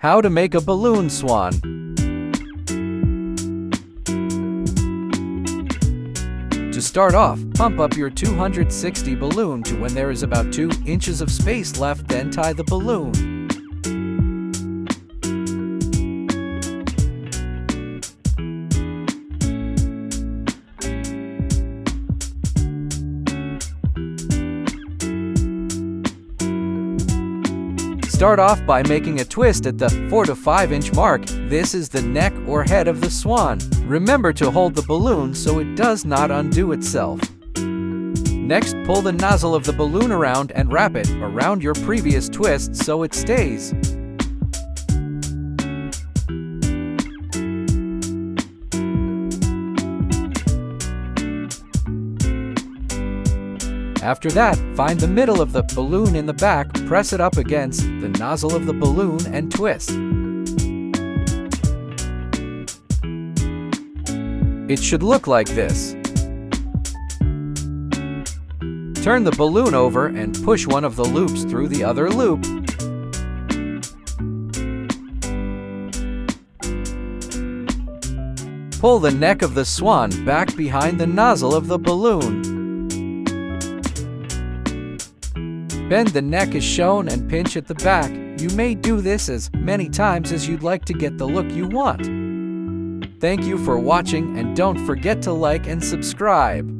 How to make a balloon swan. To start off, pump up your 260 balloon to when there is about 2 inches of space left, then tie the balloon. Start off by making a twist at the 4 to 5 inch mark. This is the neck or head of the swan. Remember to hold the balloon so it does not undo itself. Next, pull the nozzle of the balloon around and wrap it around your previous twist so it stays. After that, find the middle of the balloon in the back, press it up against the nozzle of the balloon and twist. It should look like this. Turn the balloon over and push one of the loops through the other loop. Pull the neck of the swan back behind the nozzle of the balloon. Bend the neck as shown and pinch at the back. You may do this as many times as you'd like to get the look you want. Thank you for watching, and don't forget to like and subscribe.